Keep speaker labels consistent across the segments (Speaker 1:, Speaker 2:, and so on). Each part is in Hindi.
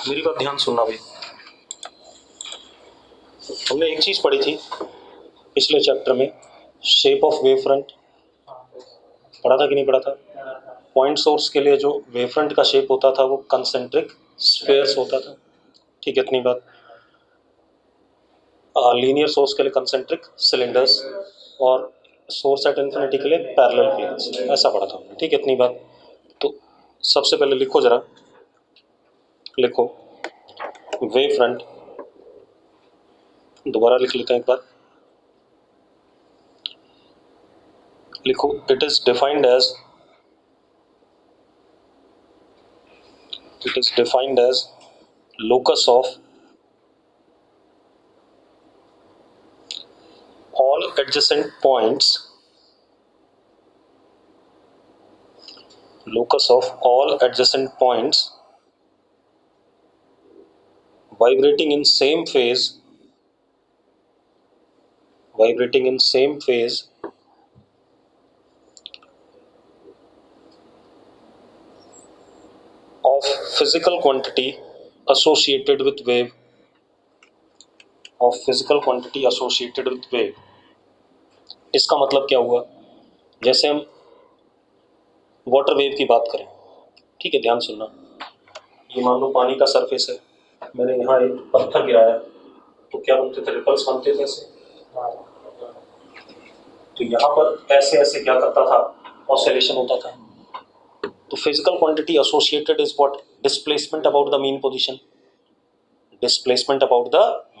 Speaker 1: मेरी बात ध्यान सुनना भाई। हमने एक चीज पढ़ी थी पिछले चैप्टर में, शेप ऑफ वेव फ्रंट। पढ़ा था कि नहीं पढ़ा था? पॉइंट सोर्स के लिए जो वेव फ्रंट का शेप होता था वो कंसेंट्रिक स्फेयर्स होता था। ठीक है, इतनी बात। लीनियर सोर्स के लिए कंसेंट्रिक सिलेंडर्स और सोर्स एट इन्फिनिटी के लिए पैरेलल प्लेन्स, ऐसा पढ़ा था हमने। ठीक है, इतनी बात। तो सबसे पहले लिखो जरा, लिखो वेव फ्रंट। दोबारा लिख लेते हैं एक बार। लिखो, it is defined as locus of all adjacent points, locus of all adjacent points vibrating in same phase of physical quantity associated with wave, इसका मतलब क्या हुआ? जैसे हम वाटर वेव की बात करें, ठीक है, ध्यान सुनना। ये मान लो पानी का सरफेस है, मैंने यहाँ एक पत्थर गिराया तो क्या बनते थे? रिपल्स बनते थे ऐसे। तो यहाँ पर ऐसे ऐसे क्या करता था? ऑसिलेशन होता था। तो physical quantity associated is what? Displacement about the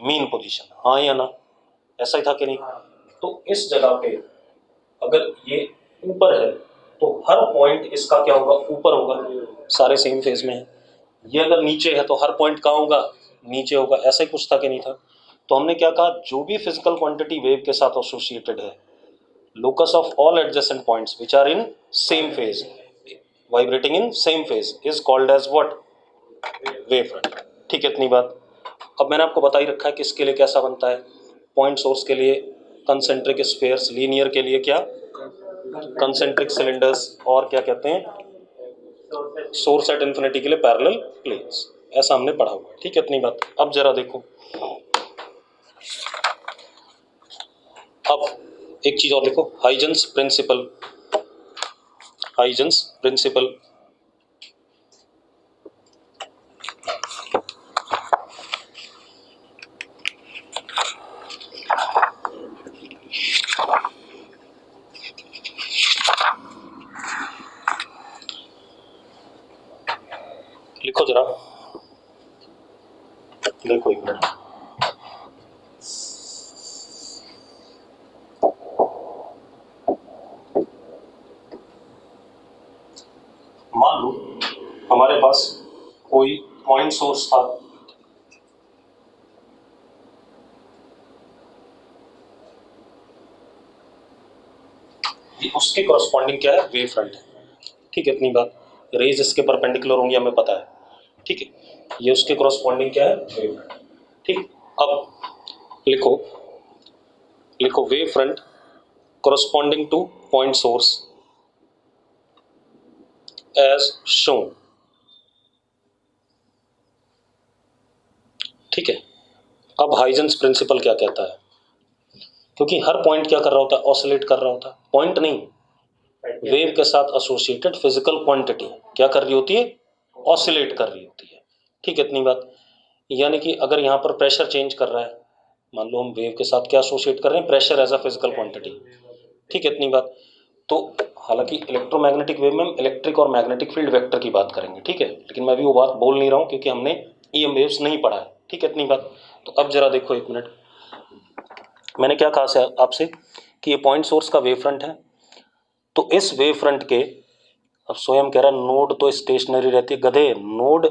Speaker 1: mean position. हाँ या ना? ऐसा ही था कि नहीं? तो इस जगह पे अगर ये ऊपर है तो हर पॉइंट इसका क्या होगा? ऊपर होगा, सारे सेम फेज में है। ये अगर नीचे है तो हर पॉइंट कहाँ होगा? नीचे होगा। ऐसा ही कुछ था कि नहीं था? तो हमने क्या कहा? जो भी फिजिकल क्वांटिटी वेव के साथ एसोसिएटेड है, locus of all adjacent points which are in same phase, vibrating in same phase, is called as what? Wave front। ठीक है, इतनी बात। अब मैंने आपको बता ही रखा है कि इसके लिए कैसा बनता है। पॉइंट सोर्स के लिए कंसेंट्रिक स्फीयर्स, लीनियर के लिए क्या? कंसेंट्रिक सिलेंडर्स, और क्या कहते हैं? सोर्स एट इन्फिनिटी के लिए पैरेलल प्लेन्स। ऐसा हमने पढ़ा हुआ है। ठीक है, इतनी बात। अब जरा देखो, अब एक चीज और लिखो, हाइजेंस प्रिंसिपल। हाइजेंस प्रिंसिपल लिखो जरा, देखो एक मिनट। मान लो हमारे पास कोई पॉइंट सोर्स था, उसके कॉरस्पॉन्डिंग क्या है? वेव फ्रंट है। ठीक है, इतनी बात। रेज इसके परपेंडिकुलर होंगी, हमें पता है। ठीक है, ये उसके कॉरस्पॉन्डिंग क्या है? Wave front. ठीक, अब लिखो, लिखो wave front corresponding to point source as shown. ठीक है, अब हाइजेंस प्रिंसिपल क्या कहता है? क्योंकि हर पॉइंट क्या कर रहा होता है? ऑसिलेट कर रहा होता है। पॉइंट नहीं, वेव के साथ एसोसिएटेड फिजिकल क्वांटिटी क्या कर रही होती है? ऑसिलेट कर रही होती है। ठीक है, इतनी बात। यानी कि अगर यहाँ पर प्रेशर चेंज कर रहा है, मान लो हम वेव के साथ क्या एसोसिएट कर रहे हैं? Pressure as a physical quantity. ठीक है, इतनी बात। तो हालांकि इलेक्ट्रोमैग्नेटिक वेव में हम इलेक्ट्रिक और मैग्नेटिक फील्ड वेक्टर की बात करेंगे, ठीक है, लेकिन मैं भी वो बात बोल नहीं रहा हूँ क्योंकि हमने ईएम वेव्स नहीं पढ़ा है। ठीक है, इतनी बात। तो अब जरा देखो एक मिनट, मैंने क्या कहा आपसे कि ये पॉइंट सोर्स का वेव फ्रंट है। तो इस वेव फ्रंट के, अब स्वयं कह रहा नोड तो स्टेशनरी रहती है। गधे, नोड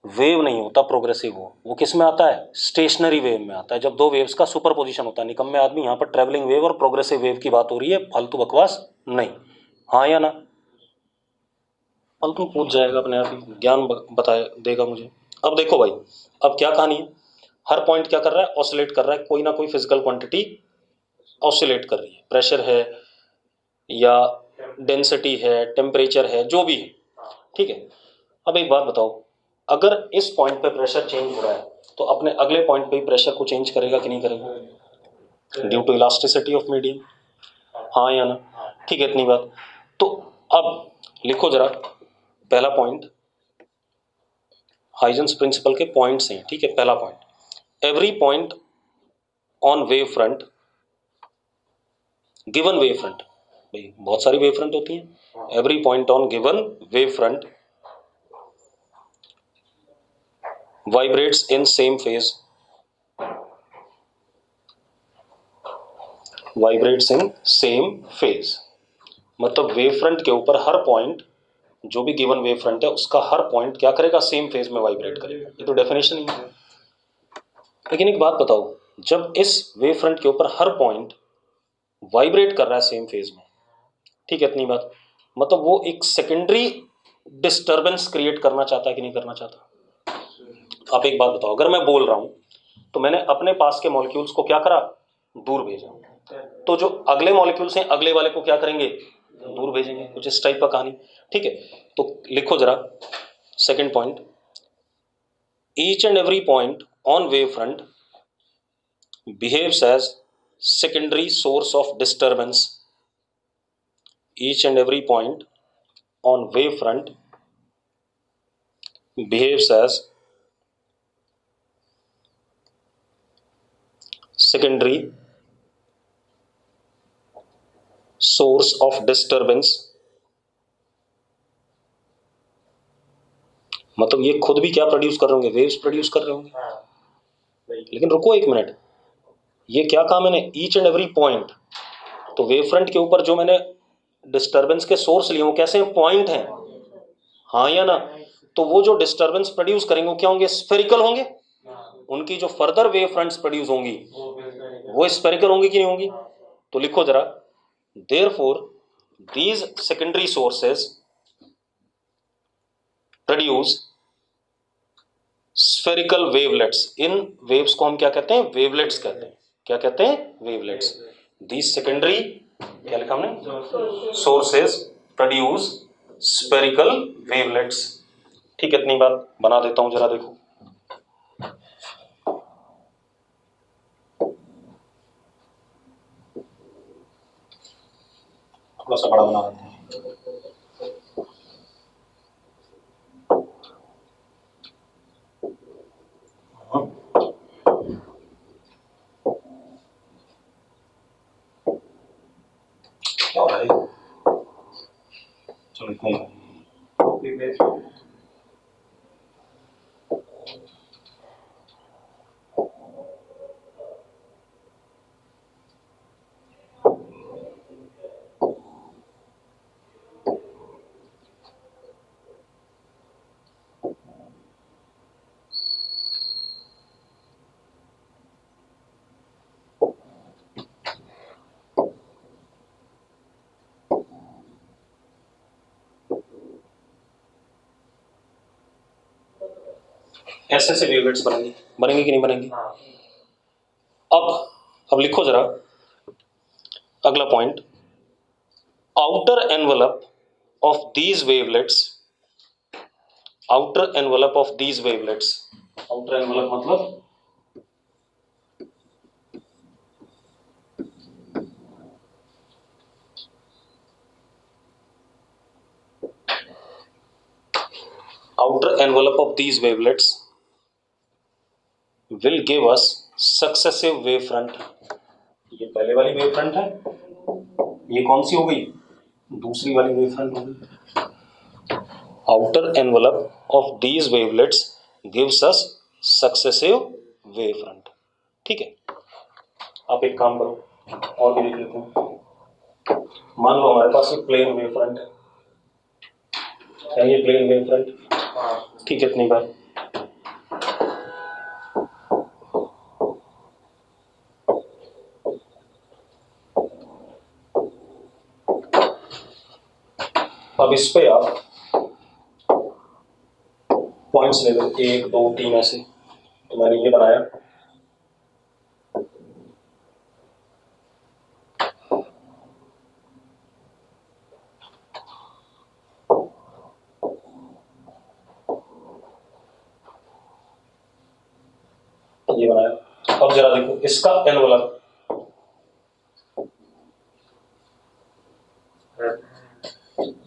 Speaker 1: वेव नहीं होता प्रोग्रेसिव, वो किस में आता है? स्टेशनरी वेव में आता है, जब दो वेव्स का सुपर पोजिशन होता है। निकम्मे आदमी, यहाँ पर ट्रेवलिंग वेव और प्रोग्रेसिव वेव की बात हो रही है, फालतू बकवास नहीं। हाँ या ना? फालतू पूछ जाएगा अपने आप ही, ज्ञान बताए देगा मुझे। अब देखो भाई, अब क्या कहानी है? हर पॉइंट क्या कर रहा है? ऑसिलेट कर रहा है। कोई ना कोई फिजिकल क्वांटिटी ऑसिलेट कर रही है। प्रेशर है या डेंसिटी है, टेम्परेचर है, जो भी है। ठीक है, अब एक बात बताओ, अगर इस पॉइंट पे प्रेशर चेंज हो रहा है तो अपने अगले पॉइंट पे प्रेशर को चेंज करेगा कि नहीं करेगा, due to elasticity of medium, हाँ या ना। ठीक है, इतनी बात। तो अब लिखो जरा पहला पॉइंट, हाइजेंस प्रिंसिपल के पॉइंट्स हैं, ठीक है। पहला point, every point on wave front, given wave front, भाई बहुत सारी वेव फ्रंट होती हैं, every point on given wave front vibrates in same phase, vibrates in same phase, मतलब वेव फ्रंट के ऊपर हर पॉइंट, जो भी गिवन वेव फ्रंट है उसका हर पॉइंट क्या करेगा, सेम फेज में वाइब्रेट करेगा। ये तो डेफिनेशन ही है। लेकिन एक बात बताओ, जब इस वेव फ्रंट के ऊपर हर पॉइंट वाइब्रेट कर रहा है सेम फेज में, ठीक है, इतनी बात, मतलब वो एक सेकेंडरी डिस्टरबेंस क्रिएट करना चाहता है कि नहीं करना चाहता। आप एक बात बताओ, अगर मैं बोल रहा हूं तो मैंने अपने पास के मॉलिक्यूल्स को क्या करा, दूर भेजा, तो जो अगले मॉलिक्यूल्स हैं अगले वाले को क्या करेंगे, दूर भेजेंगे, कुछ इस टाइप का कहानी। ठीक है, तो लिखो जरा second point, each and every point on wave front behaves as secondary source of disturbance, each and every point on wave front behaves as secondary source of disturbance, मतलब ये खुद भी क्या प्रोड्यूस कर रहे होंगे, वेव्स प्रोड्यूस कर रहे होंगे। लेकिन रुको एक मिनट, ये क्या कहा मैंने, ईच एंड एवरी पॉइंट, तो वेव फ्रंट के ऊपर जो मैंने डिस्टरबेंस के सोर्स लिए वो कैसे हैं, पॉइंट हैं, हाँ या ना। तो वो जो डिस्टरबेंस प्रोड्यूस करेंगे वो क्या होंगे, स्फेरिकल होंगे, उनकी जो फर्दर वेव फ्रंट्स प्रोड्यूस होंगी वो स्फेरिकल होंगी कि नहीं होंगी। तो लिखो जरा, therefore these secondary sources produce spherical wavelets, in waves को हम क्या कहते हैं, wavelets कहते हैं, क्या कहते हैं, wavelets। these secondary, क्या लिखा हमने, sources produce spherical wavelets। ठीक है, इतनी बात बना देता हूं, जरा देखो, थोड़ा सा बड़ा बना देते हैं। क्या हो रहा है, चलो इतना ही। ऐसे ऐसे वेवलेट्स बनेंगे, बनेंगे कि नहीं बनेंगे। अब लिखो जरा अगला point, outer envelope of these wavelets, outer envelope of these wavelets, outer envelope मतलब outer envelope of these wavelets will give us successive wave front। ये पहले वाली वेव फ्रंट है, ये कौन सी हो गई, दूसरी वाली वेव फ्रंट हो गई। Outer envelope of these wavelets gives us successive wave front. ठीक है, आप एक काम करो और भी देख लेते हैं। मान लो हमारे पास एक प्लेन वेव फ्रंट है, क्या ये प्लेन वेव फ्रंट, ठीक है, इतनी बार। अब इस पे आप पॉइंट्स ले लो, 1 2 3 ऐसे, तो मैंने ये बनाया, ये बनाया। अब जरा देखो इसका एनवलप,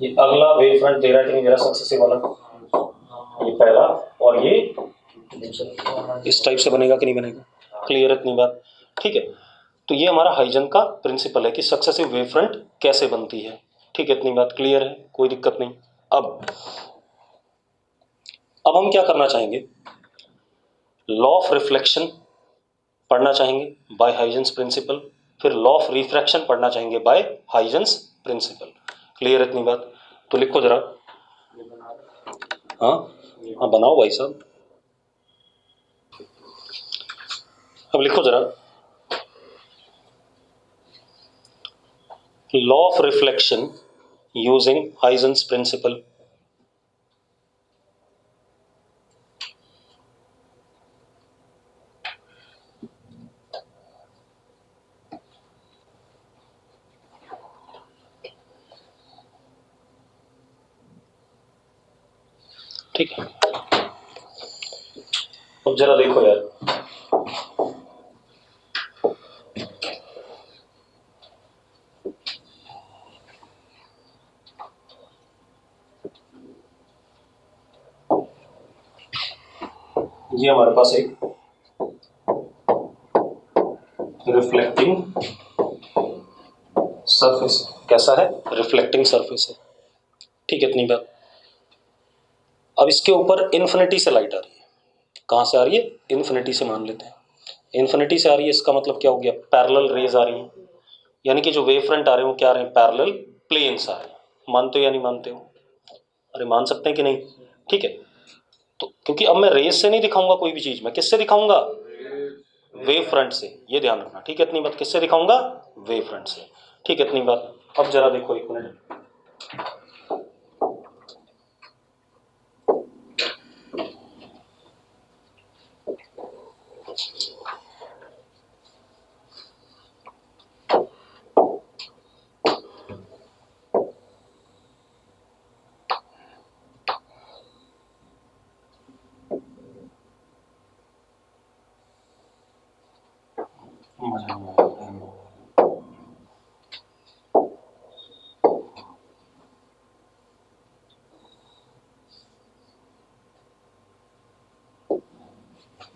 Speaker 1: ये अगला वेव फ्रंट दे रहा है कि नहीं दे रहा, सक्सेसिव वाला, ये पहला, और ये इस टाइप से बनेगा कि नहीं बनेगा? क्लियर इतनी बात? ठीक है, तो ये हमारा हाइजन का प्रिंसिपल है कि सक्सेसिव वेव फ्रंट कैसे बनती है। ठीक है, इतनी बात क्लियर है, कोई दिक्कत नहीं। अब हम क्या करना चाहेंगे, लॉ ऑफ रिफ्लेक्शन पढ़ना चाहेंगे बाय हाइजेंस प्रिंसिपल, फिर लॉ ऑफ रिफ्रैक्शन पढ़ना चाहेंगे बाय हाइजेंस प्रिंसिपल। क्लियर इतनी बात? तो लिखो जरा। हाँ हाँ बनाओ भाई साहब। अब लिखो जरा, law of reflection using Huygens principle. ठीक है, अब जरा देखो यार, ये हमारे पास एक रिफ्लेक्टिंग सरफेस, कैसा है? रिफ्लेक्टिंग सरफेस है। ठीक है, इतनी बात। अब इसके ऊपर इन्फिनिटी से लाइट आ रही है। कहां से आ रही है? इन्फिनिटी से मान लेते हैं। इन्फिनिटी से आ रही है, इसका मतलब क्या हो गया? पैरेलल रेज आ रही है, यानी कि जो वेव फ्रंट आ रहे हो क्या आ रहे हैं? पैरेलल प्लेन्स आ रहे हैं। मानते हो या नहीं मानते हो? अरे मान सकते हैं कि नहीं? ठीक है, तो क्योंकि अब मैं रेज से नहीं दिखाऊंगा कोई भी चीज, मैं किससे दिखाऊंगा? वेव फ्रंट से, ये ध्यान रखना। ठीक है, इतनी बात। किससे दिखाऊंगा? वेव फ्रंट से। ठीक है, इतनी बात। अब जरा देखो एक मिनट,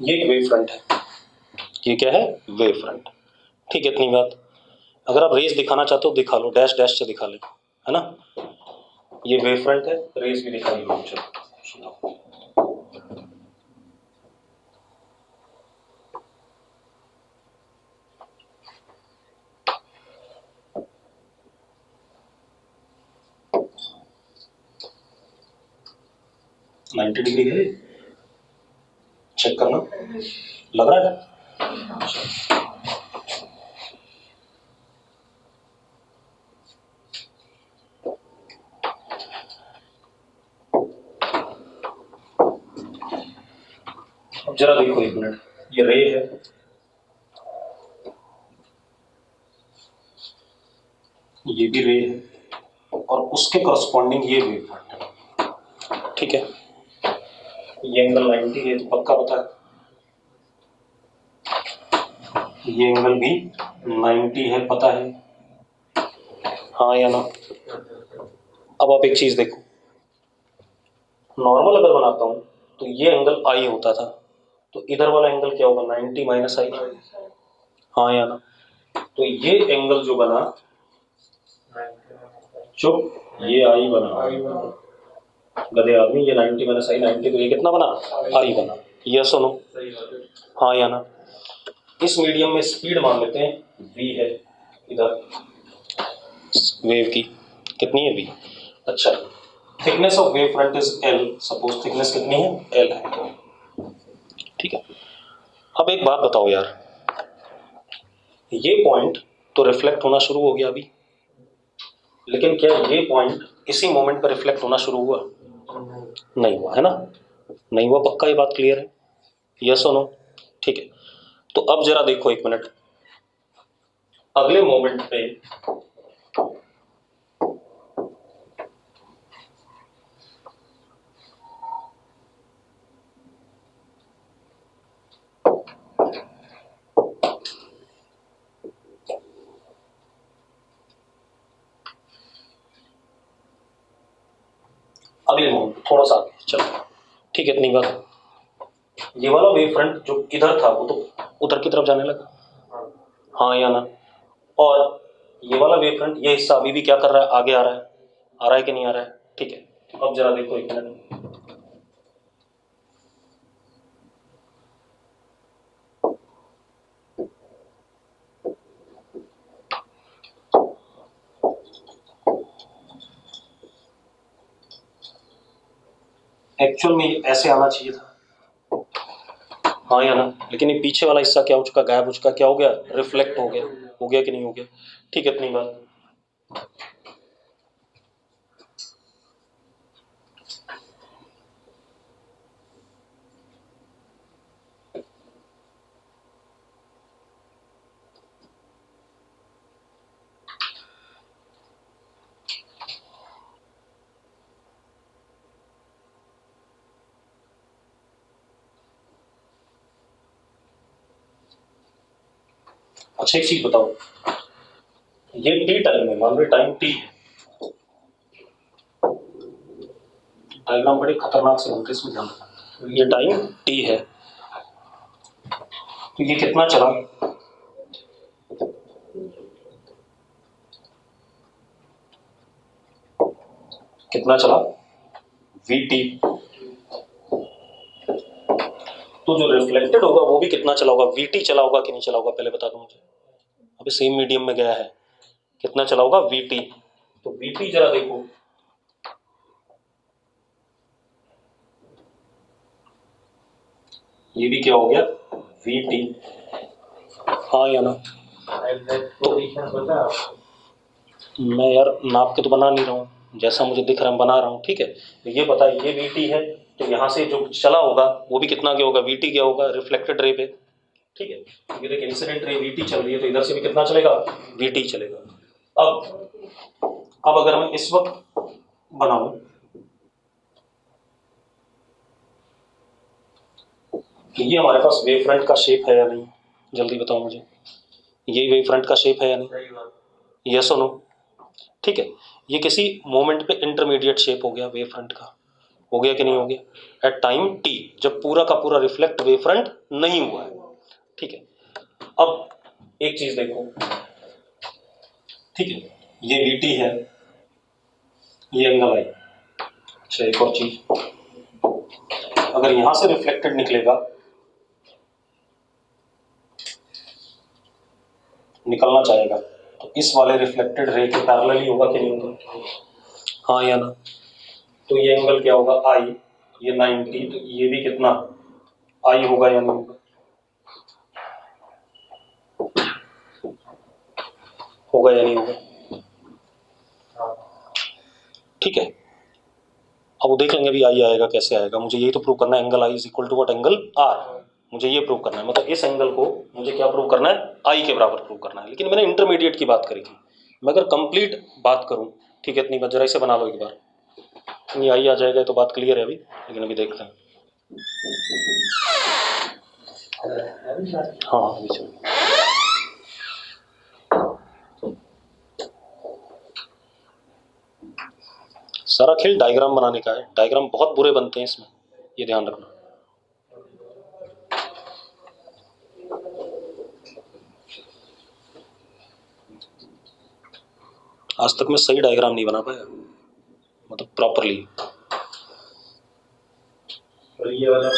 Speaker 1: ये एक वेव फ्रंट है। ये क्या है? Wave front. ठीक है, इतनी बात। अगर आप रेस दिखाना चाहते हो दिखा लो, डैश डैश से दिखा ले, है ना? ये वेव फ्रंट है, रेस भी दिखा लो। चलो 90 डिग्री है, चेक करना, लग रहा है? अब जरा देखो एक मिनट, ये रे है, ये भी रे है, और उसके करस्पॉन्डिंग ये वेव फ्रंट है। ठीक है, ये एंगल 90 है तो पक्का पता है, ये एंगल भी 90 है, पता है? हाँ या ना? अब आप एक चीज देखो, नॉर्मल अगर बनाता हूं तो ये एंगल आई होता था, तो इधर वाला एंगल क्या होगा? 90 माइनस आई। हाँ या ना? तो ये एंगल जो बना, चुप, ये आई बना, गधे आदमी, ये 90 माइनस आई 90, तो ये कितना बना? आई बना। ये सुनो, हाँ या ना? इस मीडियम में स्पीड मान लेते हैं v है, इधर वेव की कितनी है? v। अच्छा, thickness of wave front is l, suppose thickness कितनी है? l है। ठीक है, अब एक बात बताओ यार, ये पॉइंट तो रिफ्लेक्ट होना शुरू हो गया अभी, लेकिन क्या ये पॉइंट इसी मोमेंट पर रिफ्लेक्ट होना शुरू हुआ? नहीं हुआ, है ना? नहीं हुआ, पक्का? ये बात क्लियर है? यस और नो? ठीक है, तो अब जरा देखो एक मिनट, अगले मोमेंट पे थोड़ा सा आगे चलो, ठीक है इतनी बात। ये वाला वेव फ्रंट जो इधर था वो तो उधर की तरफ जाने लगा, हाँ या ना, और ये वाला वेव फ्रंट ये हिस्सा अभी भी क्या कर रहा है, आगे आ रहा है कि नहीं आ रहा है, ठीक है। अब जरा देखो एक मिनट, एक्चुअल में ऐसे आना चाहिए था, हाँ या ना, लेकिन ये पीछे वाला हिस्सा क्या हो चुका, गायब हो चुका, क्या हो गया, रिफ्लेक्ट हो गया कि नहीं हो गया, ठीक है इतनी बात। अच्छा एक चीज बताओ, ये टी टाइम है, मान लो टाइम टी है, डायग्राम बड़े खतरनाक से बनते हैं, इसमें ध्यान रखना, ये टाइम टी है, तो ये कितना चला, कितना चला, वी टी, तो जो रिफ्लेक्टेड होगा वो भी कितना चला होगा, वी टी चला होगा कि नहीं चला होगा, पहले बता दो मुझे, अभी सेम मीडियम में गया है, कितना चला होगा, वी टी, तो वी टी जरा देखो, ये भी क्या हो गया, वी टी, हाँ या ना, तो मैं यार नाप के तो बना नहीं रहा हूँ, जैसा मुझे दिख रहा है बना रहा हूँ, ठीक है। तो ये पता है ये वी टी है, तो यहाँ से जो चला होगा वो भी कितना गया होगा, वी टी गया होगा रिफ्लेक्टेड रे पे, ठीक है। क्योंकि देखिए इंसिडेंट रे वी टी चल रही है, तो इधर से भी कितना चलेगा, वी टी चलेगा। अब अगर मैं इस वक्त बनाऊं, ये हमारे पास वेव फ्रंट का शेप है या नहीं, जल्दी बताओ मुझे, यही वेव फ्रंट का शेप है या नहीं, यस और नो, ठीक है। ये किसी मोमेंट पे इंटरमीडिएट शेप हो गया वेव फ्रंट का, हो गया कि नहीं हो गया, एट टाइम टी, जब पूरा का पूरा रिफ्लेक्ट वेव फ्रंट नहीं हुआ है, ठीक है। अब एक चीज देखो, ठीक है, ये वी टी है, ये एंगल आई, अच्छा एक और चीज, अगर यहां से रिफ्लेक्टेड निकलेगा, निकलना चाहेगा, तो इस वाले रिफ्लेक्टेड रे के पैरेलल ही होगा कि नहीं होगा, हाँ या ना, तो ये एंगल क्या होगा, आई, ये 90, तो ये भी कितना आई होगा या नहीं होगा, होगा या नहीं होगा, ठीक है। अब वो देख लेंगे भी आई आएगा कैसे आएगा, मुझे यही तो प्रूव करना है, angle I is equal to what, angle R, मुझे ये प्रूव करना है, मतलब इस एंगल को मुझे क्या प्रूव करना है, आई के बराबर प्रूव करना है। लेकिन मैंने इंटरमीडिएट की बात करी थी, मैं अगर कंप्लीट बात करूं, ठीक है इतनी बात, जरा इसे बना लो एक बार, नहीं आई आ जाएगा तो बात क्लियर है अभी, लेकिन अभी देखते हैं, हाँ अभी चलो, सारा खेल डायग्राम बनाने का है, डायग्राम बहुत बुरे बनते हैं इसमें, ये ध्यान रखना। आज तक मैं सही डायग्राम नहीं बना पाया, मतलब प्रॉपरली। ये वाला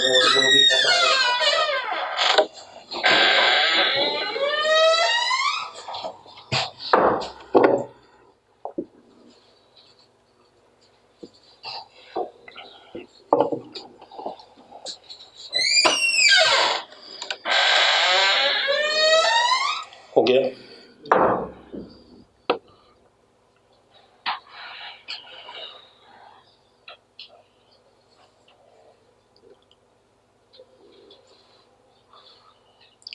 Speaker 1: हो गया,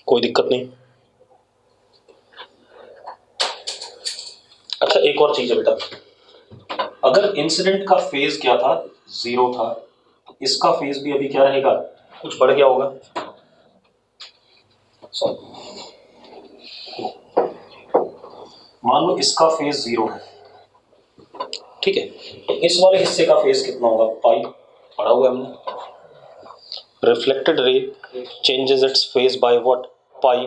Speaker 1: कोई दिक्कत नहीं। अच्छा एक और चीज है बेटा, अगर इंसिडेंट का फेज क्या था, 0 था, तो इसका फेज भी अभी क्या रहेगा, कुछ बढ़ गया होगा, मान लो इसका फेज 0 है, ठीक है, तो इस वाले हिस्से का फेज कितना होगा, पाई, पढ़ा हुआ है हमने। Reflected ray changes its phase by what, pi.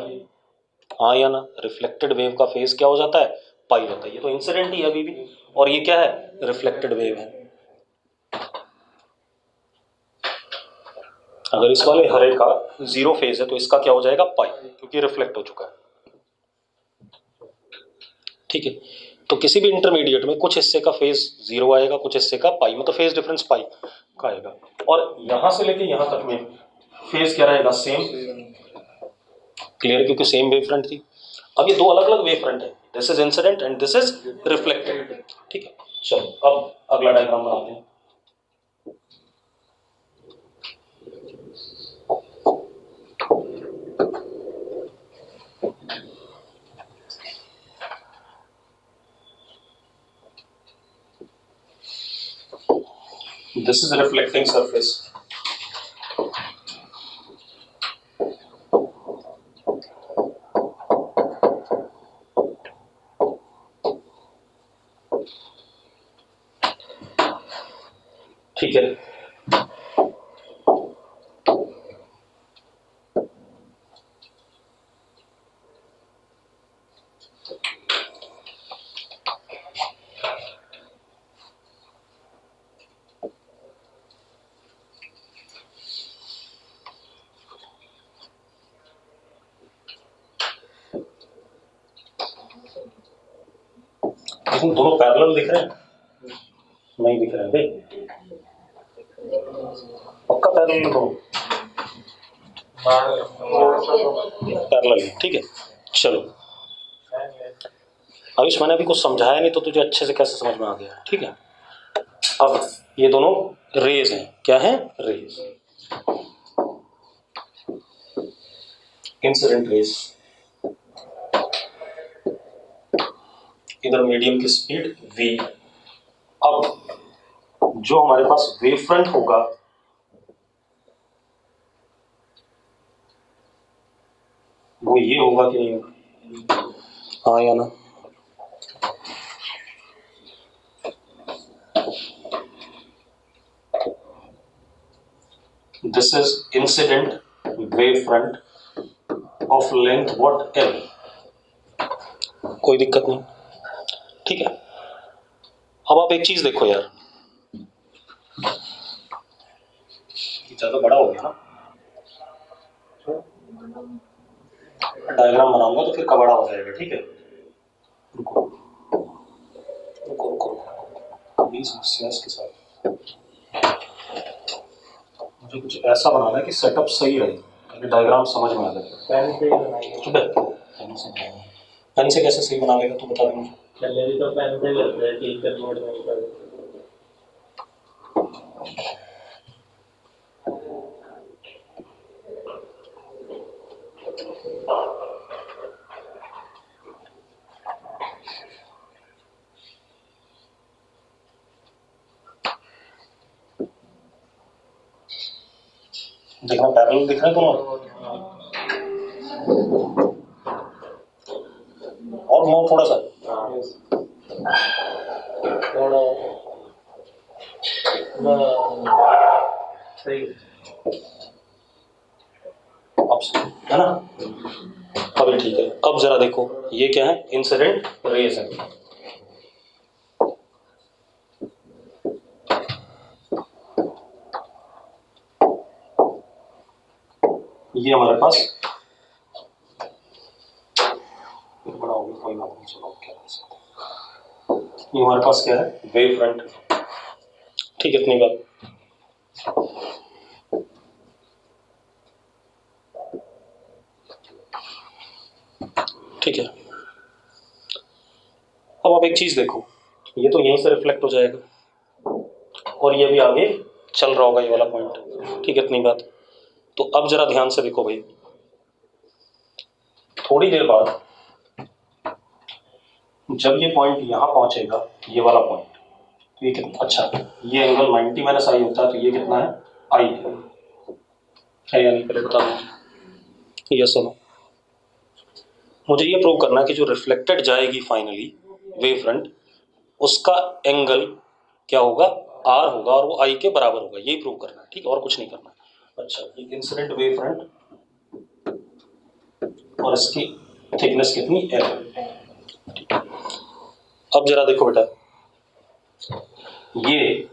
Speaker 1: हाँ या ना, रिफ्लेक्टेड वेव का फेज क्या हो जाता है, पाई होता है। ये तो इंसिडेंट ही है अभी भी, और ये क्या है, रिफ्लेक्टेड वेव है। अगर इस वाले हरे का जीरो फेज है तो इसका क्या हो जाएगा, पाई, क्योंकि रिफ्लेक्ट हो चुका है। ठीक है, तो किसी भी इंटरमीडिएट में कुछ हिस्से का फेज जीरो आएगा, कुछ हिस्से का पाई, मतलब फेज डिफरेंस पाई का आएगा, और यहां से लेके यहां तक में फेज क्या रहेगा, सेम। क्लियर, क्योंकि सेम वेव फ्रंट थी। अब ये दो अलग अलग वेव फ्रंट है, this is incident and this is reflected. ठीक है, चलो अब अगला डायग्राम बनाते हैं। This is a reflecting surface. ठीक है, लेकिन दोनों पैरेलल दिख रहे हैं, नहीं दिख रहे हैं भाई, पक्का पैरेलल दोनों पैरेलल है। ठीक है, चलो आयुष, मैंने अभी कुछ समझाया नहीं तो तुझे अच्छे से कैसे समझ में आ गया। ठीक है, अब ये दोनों रेज हैं, क्या है, रेज, इंसिडेंट रेज। इधर मीडियम की स्पीड v। अब जो हमारे पास वेव फ्रंट होगा वो ये होगा कि नहीं होगा, हाँ या ना। This is incident wave front of length what l, कोई दिक्कत नहीं। ठीक है, अब आप एक चीज देखो यार, ज्यादा बड़ा हो गया ना, डायग्राम बनाऊंगा तो फिर का बड़ा हो जाएगा। ठीक है, रुको रुको रुको, अभी समस्या इसके साथ मुझे कुछ ऐसा बनाना है कि सेटअप सही रहे, ताकि डायग्राम समझ में आ जाए। पेन से कैसे सही बना लेगा तू, बता दे मुझे। चलिए तो पेन से करते हैं, टीचर बोर्ड में कर। देखना पैरेलल दिख रहे हैं दोनों, और मोर थोड़ा सा थोड़ा सही अब है ना, अभी ठीक है। अब जरा देखो ये क्या है, इंसिडेंट रेज है। ये हमारे पास बड़ा हो गया, कोई बात नहीं, चलो क्या कर सकते। ये हमारे पास क्या है, वेव फ्रंट। ठीक है, इतनी बात। ठीक है, अब आप एक चीज देखो, ये तो यहीं से रिफ्लेक्ट हो जाएगा और ये भी आगे चल रहा होगा ये वाला पॉइंट। ठीक है, इतनी बात। तो अब जरा ध्यान से देखो भाई, थोड़ी देर बाद जब ये पॉइंट यहां पहुंचेगा, ये वाला पॉइंट, तो ये कितना, अच्छा ये एंगल 90 माइनस आई होता है, तो ये कितना है, आई है या नहीं, पहले बता दो। ये सुनो, मुझे ये प्रूव करना है कि जो रिफ्लेक्टेड जाएगी फाइनली वेव फ्रंट, उसका एंगल क्या होगा, आर होगा और वो आई के बराबर होगा, यही प्रूव करना है, ठीक है, और कुछ नहीं करना। अच्छा, ये इंसिडेंट वेव फ्रंट और इसकी थिकनेस कितनी, एल। अब जरा देखो बेटा, ये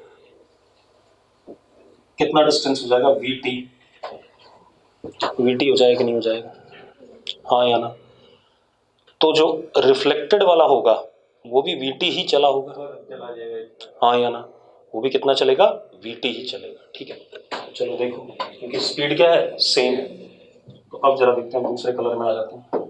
Speaker 1: कितना डिस्टेंस हो जाएगा, वी टी। वी टी हो जाएगा कि नहीं हो जाएगा, हाँ या ना। तो जो रिफ्लेक्टेड वाला होगा वो भी वी टी ही चला होगा, हाँ या ना, वो भी कितना चलेगा, वी टी ही चलेगा, ठीक है। चलो देखो, क्योंकि स्पीड क्या है, सेम है। तो अब जरा देखते हैं, दूसरे कलर में आ जाते हैं।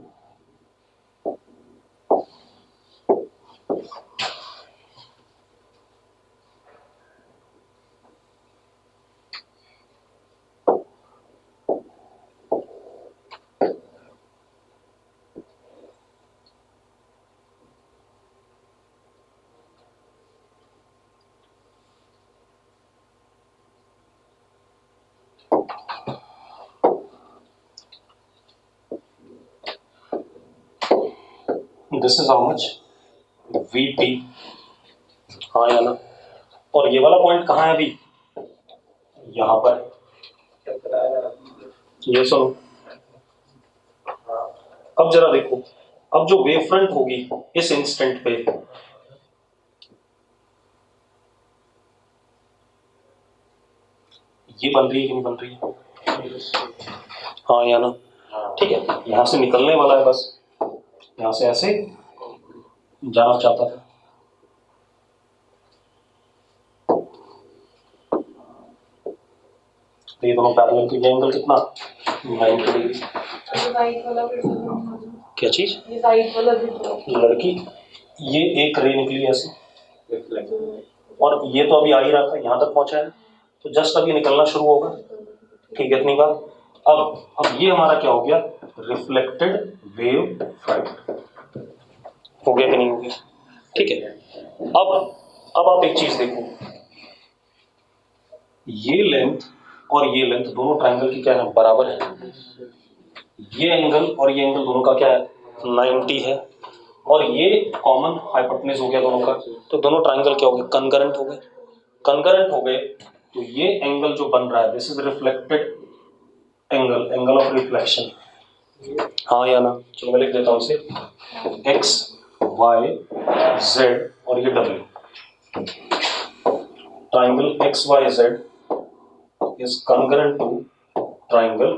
Speaker 1: This is how much, we T, हाँ या ना। और ये वाला पॉइंट कहाँ है अभी, यहाँ पर, ये सुनो। अब जरा देखो, अब जो वेव फ्रंट होगी इस इंस्टेंट पे, ये बन रही है कि नहीं बन रही है, हाँ या ना, ठीक है। यहां से निकलने वाला है, बस यहां से ऐसे जाना चाहता था। तो ये दोनों पैरेलल के एंगल कितना, 90 डिग्री। क्या चीज, लड़की, ये एक रे निकली ऐसे, और ये तो अभी आ ही रहा था, यहां तक पहुंचा है, तो जस्ट अभी निकलना शुरू होगा, ठीक है, इतनी बात। अब ये हमारा क्या हो गया, रिफ्लेक्टेड वेव फ्रंट, हो गया कि नहीं हो गया, ठीक है। अब आप एक चीज देखो, ये लेंथ और ये लेंथ दोनों ट्रायंगल की क्या है, बराबर है। ये एंगल और ये एंगल दोनों का क्या है, 90 है, और ये कॉमन हाइपोटेन्यूज हो गया दोनों का, तो दोनों ट्रायंगल क्या हो गए, कंकरेंट हो गए। कंकरेंट हो गए तो ये एंगल जो बन रहा है, this is reflected angle, angle of reflection, हाँ या ना। चलो मैं लिख देता हूं इसे, एक्स वाई जेड और ये W, triangle X Y Z is congruent to triangle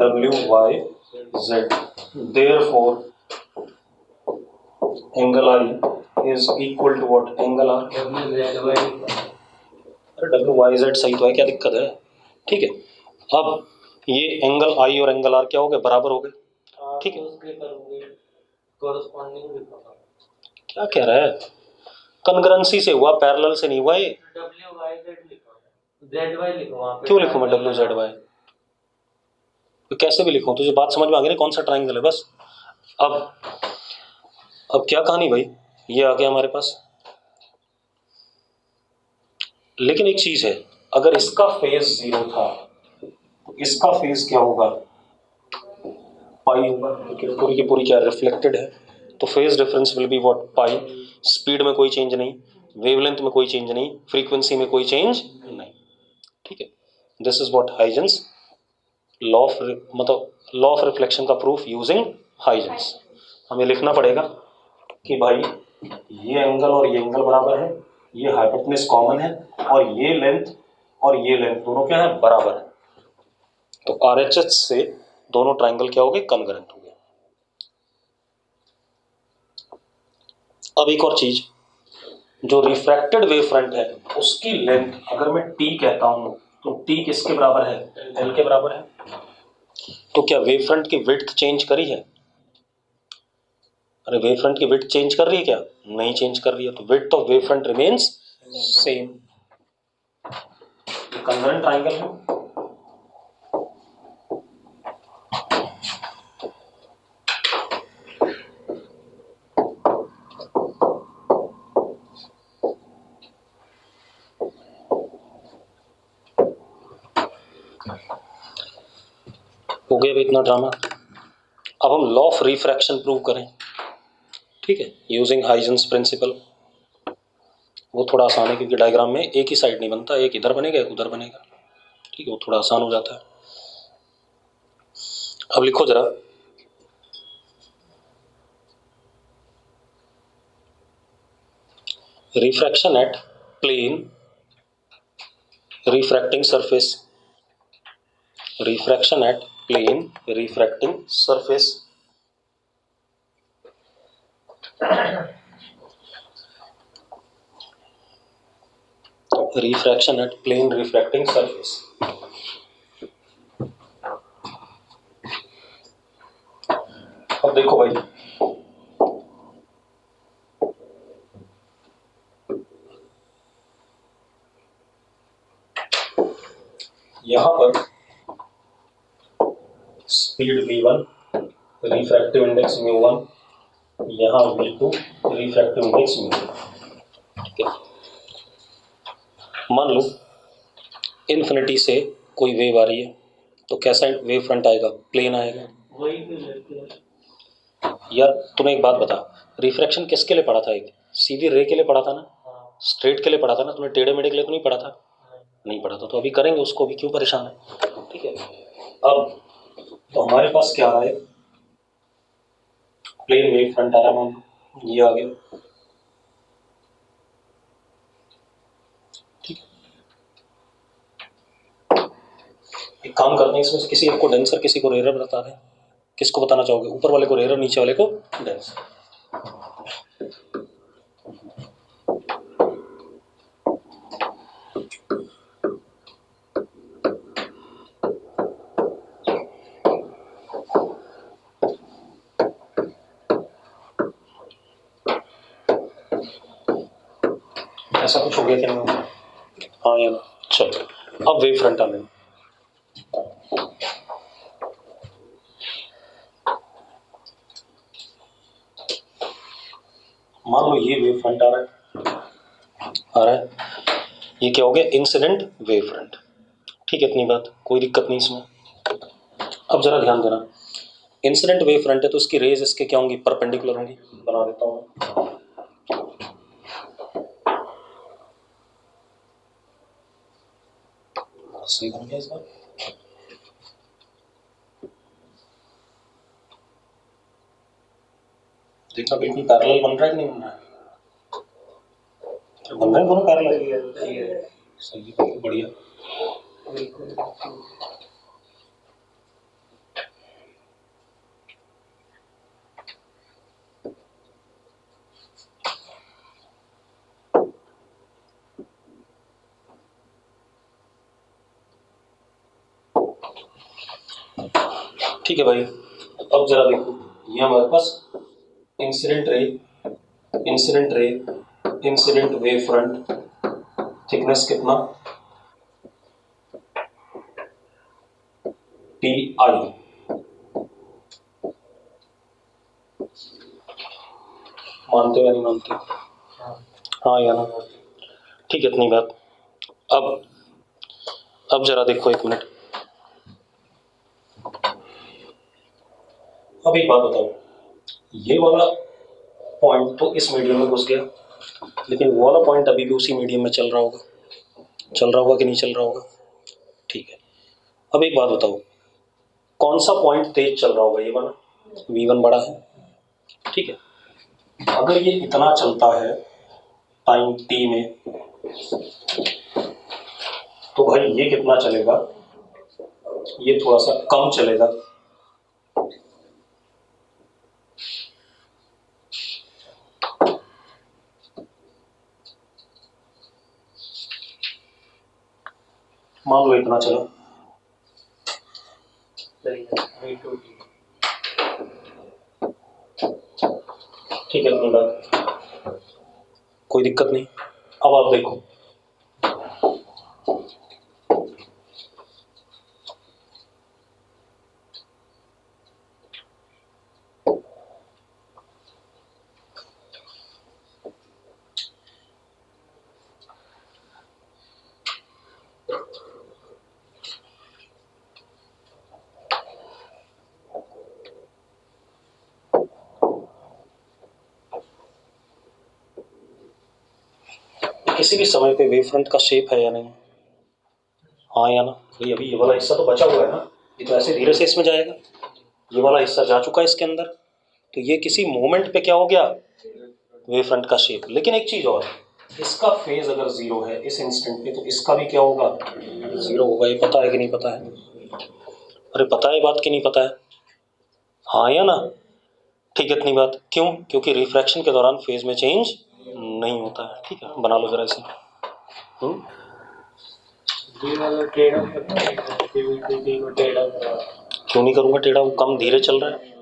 Speaker 1: WYZ. Therefore, angle I is equal to what? Angle R. WYZ सही तो है, क्या दिक्कत है, ठीक है। अब ये एंगल I और एंगल R क्या हो गए, बराबर हो गए, ठीक है। क्या कह रहा है, कंग्रेंसी से हुआ, पैरेलल से नहीं हुआ ये। क्यों लिखूं मैं WZY, तो कैसे भी लिखूं, तुझे बात समझ में आ गई ना, कौन सा ट्रायंगल है बस। अब क्या कहानी भाई, ये आ गया हमारे पास। लेकिन एक चीज है, अगर इसका फेज 0 था तो इसका फेज क्या होगा, पाई होगा, क्योंकि पूरी की पूरी क्या रिफ्लेक्टेड है, तो phase difference will be what, pi. Speed में कोई चेंज नहीं, वेवलेंथ में कोई चेंज नहीं, फ्रीक्वेंसी में कोई चेंज नहीं, ठीक है। This is what Huygens law of, मतलब लॉ ऑफ रिफ्लेक्शन का प्रूफ यूजिंग हाइजेंस। हमें लिखना पड़ेगा कि भाई ये एंगल और ये एंगल बराबर है, ये हाइपोटेन्यूज कॉमन है, और ये लेंथ दोनों क्या है, बराबर है। तो RHS से दोनों ट्रायंगल क्या हो गए, कॉन्ग्रुएंट हो गए। अब एक और चीज, जो रिफ्रैक्टेड वेव फ्रंट है उसकी लेंथ अगर मैं t कहता हूं तो t किसके बराबर है, l के बराबर है। तो क्या वेव फ्रंट की विड्थ चेंज करी है, अरे वेव फ्रंट की विड्थ चेंज कर रही है क्या, नहीं चेंज कर रही है, तो width of wave front remains same. Congruent triangle है। हो गया इतना ड्रामा। अब हम लॉ ऑफ रिफ्रैक्शन प्रूव करें, ठीक है, यूजिंग हाइजेंस प्रिंसिपल। वो थोड़ा आसान है क्योंकि डायग्राम में एक ही साइड नहीं बनता, एक इधर बनेगा एक उधर बनेगा, ठीक है, वो थोड़ा आसान हो जाता है। अब लिखो जरा, refraction at plane refracting surface, refraction at plane refracting surface, refraction at plane refracting surface. अब देखो भाई, यहां पर स्पीड v1, रिफ्रैक्टिव इंडेक्स μ1, यहां v2, रिफ्रैक्टिव इंडेक्स μ2, ठीक है। मान लो इन्फिनिटी से कोई वेव आ रही है, तो कैसा वेव फ्रंट आएगा? प्लेन आएगा। यार तूने एक बात बता, रिफ्रैक्शन किसके लिए पढ़ा था? एक सीधी रे के लिए पढ़ा था ना, स्ट्रेट के लिए पढ़ा था ना, तूने टेढ़े मेढ़े के लिए तो नहीं पढ़ा था? नहीं पढ़ा था, तो अभी करेंगे उसको, अभी क्यों परेशान है, ठीक है। अब तो हमारे पास क्या आ रहा है, प्लेन वेव फ्रंट आ रहा है, ये आ गया, ठीक है। एक काम करते हैं, इसमें से किसी एक को डेंसर किसी को रेयर बता दें। किसको बताना चाहोगे? ऊपर वाले को रेयर, नीचे वाले को डेंसर। ऐसा कुछ हो गया क्या? नहीं, हाँ या ना? चलो अब वेव फ्रंट आने, मान लो ये वेव फ्रंट आ रहा है, ये क्या हो गया? इंसिडेंट वेव फ्रंट, ठीक है, इतनी बात, कोई दिक्कत नहीं इसमें। अब जरा ध्यान देना, इंसिडेंट वेव फ्रंट है तो उसकी रेज इसके क्या होंगी? परपेंडिकुलर होंगी। बना देता हूँ, सही बन गया इस बार। देखना बिल्कुल पैरेलल बन रहा है कि नहीं बन रहा है? बन रहा है दोनों पैरेलल, सही है, बढ़िया। ठीक है भाई, अब जरा देखो, ये हमारे पास incident ray, incident ray, incident wave front, thickness कितना? टी आई, मानते हो या नहीं मानते? हाँ या ना? ठीक है, इतनी बात। अब जरा देखो, एक मिनट, अब एक बात बताओ, ये वाला पॉइंट तो इस मीडियम में घुस गया, लेकिन वो वाला पॉइंट अभी भी उसी मीडियम में चल रहा होगा, चल रहा होगा कि नहीं चल रहा होगा? ठीक है। अब एक बात बताओ, कौन सा पॉइंट तेज चल रहा होगा? ये वाला, v1 बड़ा है, ठीक है। अगर ये इतना चलता है टाइम t में, तो भाई ये कितना चलेगा? ये थोड़ा सा कम चलेगा, मान लो इतना चला, ठीक है, अपनी बात, कोई दिक्कत नहीं। अब आप देखो, किसी भी समय पे वेव फ्रंट का शेप है या नहीं? हाँ या ना? भाई अभी ये वाला हिस्सा तो बचा हुआ है ना, ये तो ऐसे धीरे से इसमें जाएगा, ये वाला हिस्सा जा चुका है इसके अंदर, तो ये किसी मोमेंट पे क्या हो गया, वेव फ्रंट का शेप। लेकिन एक चीज और, इसका फेज अगर जीरो है इस इंस्टेंट पे, तो इसका भी क्या होगा, जीरो होगा। ये पता है कि नहीं पता है? अरे पता है बात कि नहीं पता है? हाँ या ना? ठीक है, इतनी बात क्यों? क्योंकि रिफ्रैक्शन के दौरान फेज में चेंज नहीं होता है। ठीक है, बना लो जरा इसे। क्यों नहीं करूंगा टेढ़ा, वो कम धीरे चल रहा है,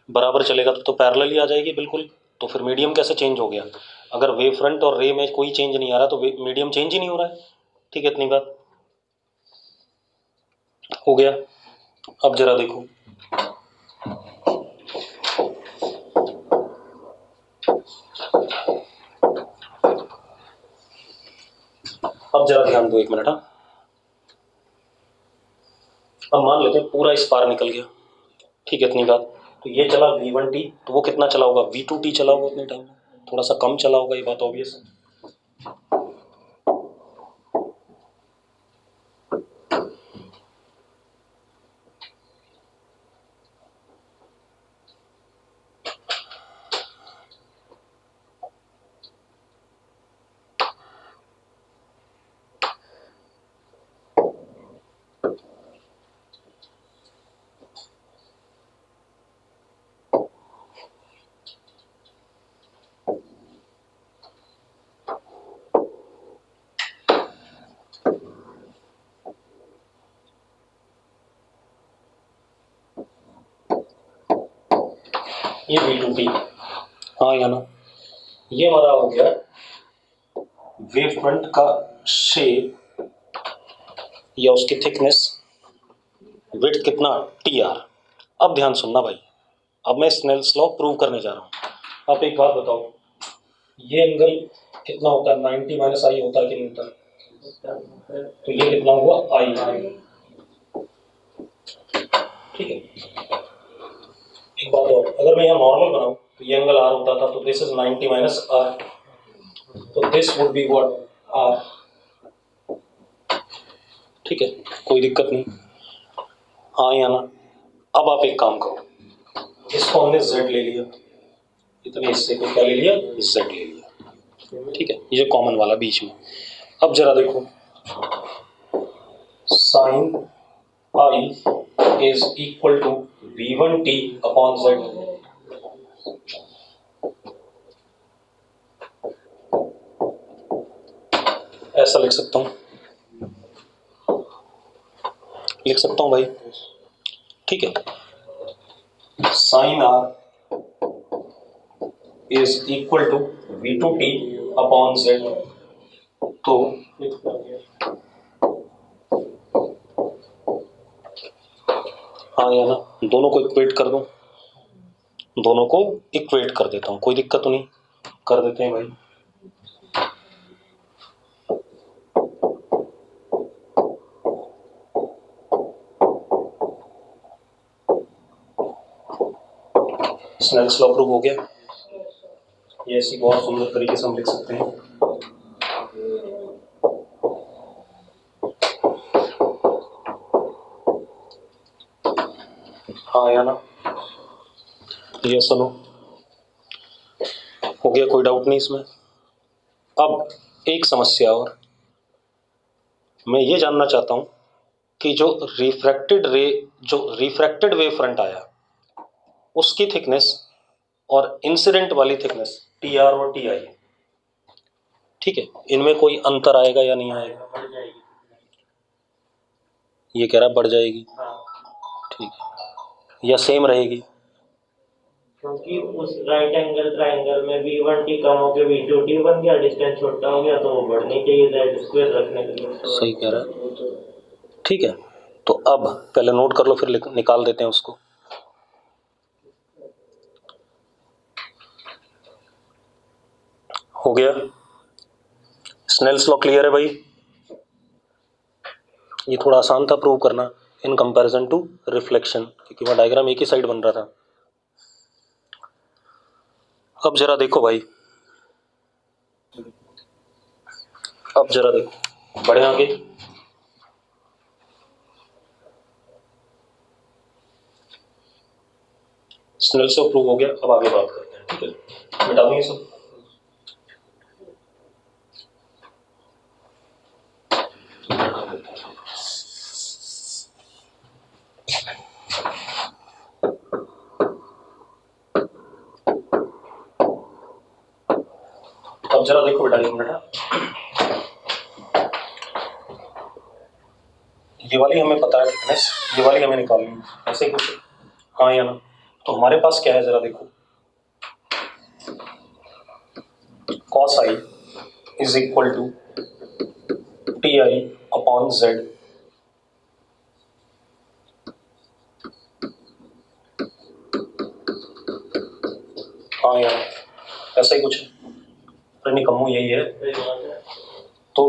Speaker 1: बराबर चलेगा तो पैरेलल ही आ जाएगी बिल्कुल। तो फिर मीडियम कैसे चेंज हो गया? अगर वेव फ्रंट और रे में कोई चेंज नहीं आ रहा तो मीडियम चेंज ही नहीं हो रहा है। ठीक है, इतनी बात हो गया। अब जरा देखो, अब जरा ध्यान दो, एक मिनट। हाँ, अब मान लेते हैं पूरा इस पार निकल गया। ठीक है, इतनी बात। तो ये चला v1t, तो वो कितना चला होगा, v2t चला होगा उतने टाइम में, थोड़ा सा कम चला होगा, ये बात ऑब्वियस है। ये v2t, हाँ या ना? ये हमारा हो गया वेव फ्रंट का शेप या उसकी थिकनेस, विड्थ कितना, tr। अब ध्यान सुनना भाई, अब मैं स्नेल्स लॉ प्रूव करने जा रहा हूँ। आप एक बात बताओ, ये एंगल कितना होता है, 90 माइनस आई होता है कि नहीं होता? तो ये कितना हुआ, आई। ठीक है, एक बात और, अगर मैं यहाँ नॉर्मल बनाऊं तो ये एंगल आर होता था, तो दिस इज 90 माइनस आर, तो this would be what, R. ठीक है, कोई दिक्कत नहीं, हाँ या ना? अब आप एक काम करो, इसको हमने z ले लिया, इतने हिस्से को क्या ले लिया, z ले लिया। ठीक है, ये कॉमन वाला बीच में। अब जरा देखो, sine I is equal to v1t upon z। ऐसा लिख सकता हूं, लिख सकता हूं भाई। ठीक है, sine R is equal to v2t upon z। तो हाँ या ना? दोनों को इक्वेट कर दो, दोनों को इक्वेट कर देता हूं, कोई दिक्कत तो नहीं, कर देते हैं भाई। स्नेल्स लॉ प्रूव हो गया। ये ऐसी बहुत सुंदर तरीके से हम लिख सकते हैं। हाँ या ना? ये सुनो, हो गया, कोई डाउट नहीं इसमें। अब एक समस्या और, मैं ये जानना चाहता हूं कि जो रिफ्रैक्टेड वेव फ्रंट आया उसकी थिकनेस और इंसिडेंट वाली थिकनेस टी आर और टी आई, ठीक है, इनमें कोई अंतर आएगा या नहीं आएगा? ये कह रहा बढ़ जाएगी, ठीक है, या सेम रहेगी?
Speaker 2: क्योंकि उस राइट एंगल ट्रायंगल में v1t कम हो गया, v2t बन गया, डिस्टेंस छोटा हो गया, तो वो बढ़नी चाहिए z स्क्वायर रखने के लिए।
Speaker 1: सही कह रहा है, ठीक है। तो अब पहले नोट कर लो, फिर निकाल देते हैं उसको। हो गया, स्नेल्स लॉ क्लियर है भाई? ये थोड़ा आसान था प्रूव करना इन कंपैरिजन टू रिफ्लेक्शन, क्योंकि वह डायग्राम एक ही साइड बन रहा था। अब जरा देखो भाई, अब जरा देखो, बढ़े आगे। स्नेल से प्रूव हो गया, अब आगे बात करते हैं। ठीक है, मिटा देंगे सब। अब जरा देखो बेटा, एक मिनट, ये वाली हमें पता है थिकनेस, ये वाली हमें निकालनी है, ऐसे कुछ, हाँ या ना। तो हमारे पास क्या है जरा देखो, cos i is equal to T I upon Z. हाँ यार, ऐसा ही कुछ है, अरे निकम्मू यही है। तो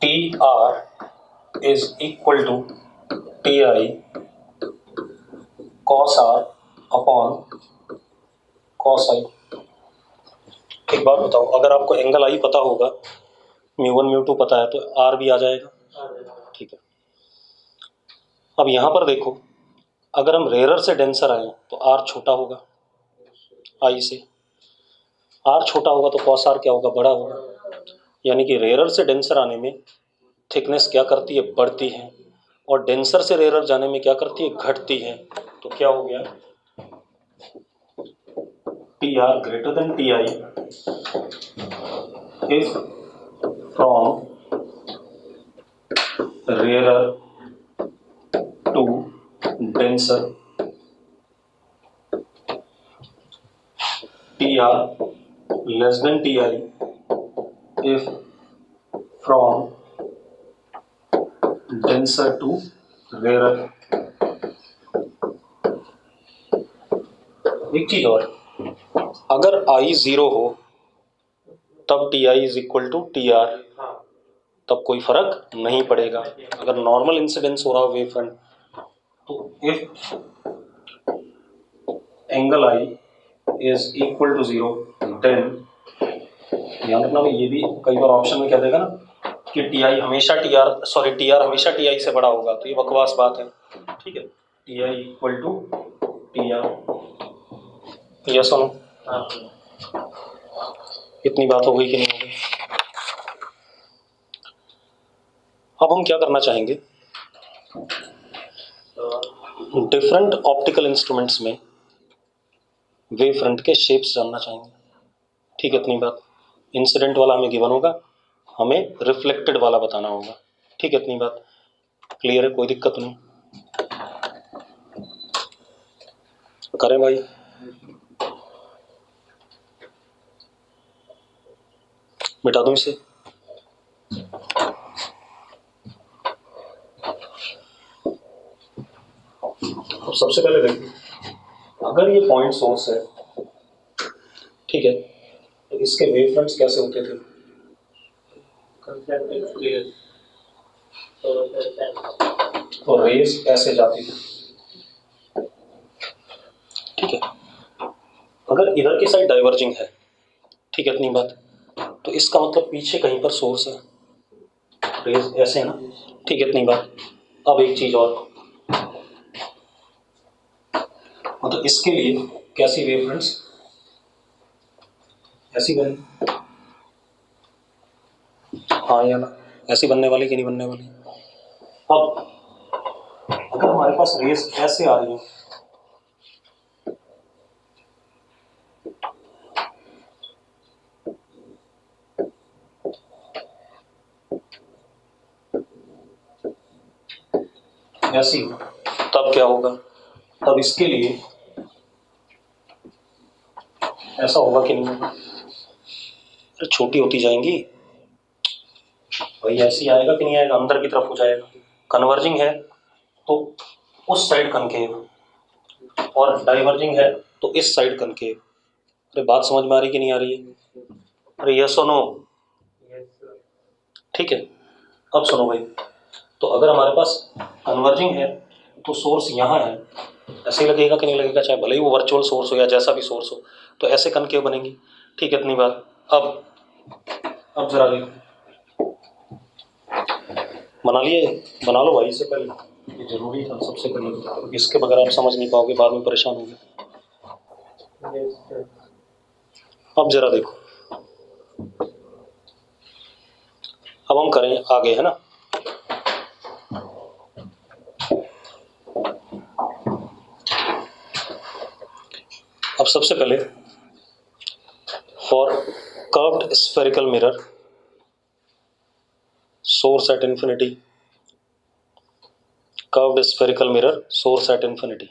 Speaker 1: t r is equal to T i cos r upon cos i. एक बात बताओ, अगर आपको एंगल आई पता होगा, म्यू वन म्यू टू पता है, तो आर भी आ जाएगा। ठीक है, अब यहां पर देखो, अगर हम रेयरर से डेंसर आए तो आर छोटा होगा आई से, आर छोटा होगा तो कॉस आर क्या होगा, बड़ा होगा। यानी कि रेयरर से डेंसर आने में थिकनेस क्या करती है, बढ़ती है, और डेंसर से रेयरर जाने में क्या करती है, घटती है। तो क्या हो गया, T R greater than T I if from rarer to denser, T R less than T I if from denser to rarer. एक चीज और, अगर आई 0 हो तब T I is equal to T R, तब कोई फर्क नहीं पड़ेगा। अगर नॉर्मल इंसिडेंस हो रहा हो वेव फ्रंट, तो if angle I is equal to 0 then, ध्यान रखना भाई, ये भी कई बार ऑप्शन में कह देगा ना कि टी आई हमेशा T R, sorry T R हमेशा टी आई से बड़ा होगा, तो ये बकवास बात है। ठीक है, T I equal to T R, yes सुनो, इतनी बात हो गई कि नहीं हो गई। अब हम क्या करना चाहेंगे, डिफरेंट ऑप्टिकल इंस्ट्रूमेंट्स में वेव फ्रंट के शेप्स जानना चाहेंगे। ठीक है, इतनी बात। इंसिडेंट वाला हमें गिवन होगा, हमें रिफ्लेक्टेड वाला बताना होगा। ठीक है, इतनी बात क्लियर है, कोई दिक्कत नहीं। करें भाई, मिटा दूं इसे। अब सबसे पहले देखिए, अगर ये पॉइंट सोर्स है, ठीक है, तो इसके वेव फ्रंट्स कैसे होते थे, तो रेज ऐसे जाती थी। ठीक है, अगर इधर की साइड डाइवर्जिंग है, ठीक है, इतनी बात, तो इसका मतलब पीछे कहीं पर सोर्स है, रेज ऐसे ना। ठीक है, इतनी बात। अब एक चीज और, मतलब इसके लिए कैसी वेव फ्रंट्स, ऐसी बने, हाँ या ना, ऐसी बनने वाली कि नहीं बनने वाली। अब अगर हमारे पास रेस ऐसे आ रही है, ऐसी, तब क्या होगा, तब इसके लिए ऐसा होगा कि नहीं होगा, अरे छोटी होती जाएंगी भाई, ऐसी आएगा कि नहीं आएगा, अंदर की तरफ हो जाएगा। कन्वर्जिंग है तो उस साइड कनकेव, और डाइवर्जिंग है तो इस साइड कनकेव। अरे बात समझ में आ रही कि नहीं आ रही है, अरे यस और नो। ठीक है, अब सुनो भाई, तो अगर हमारे पास कन्वर्जिंग है तो सोर्स यहाँ है, ऐसे ही लगेगा कि नहीं लगेगा, चाहे भले ही वो वर्चुअल सोर्स हो या जैसा भी सोर्स हो, तो ऐसे कनकेव बनेंगी। ठीक है, इतनी बात। अब जरा देखो, बना लिए? बना लो भाई इससे पहले, ये जरूरी था सबसे पहले, इसके बगैर आप समझ नहीं पाओगे, बाद में परेशान होगे। अब जरा देखो, अब हम करें आगे, है ना। अब सबसे पहले for curved spherical mirror, source at infinity, curved spherical mirror, source at infinity.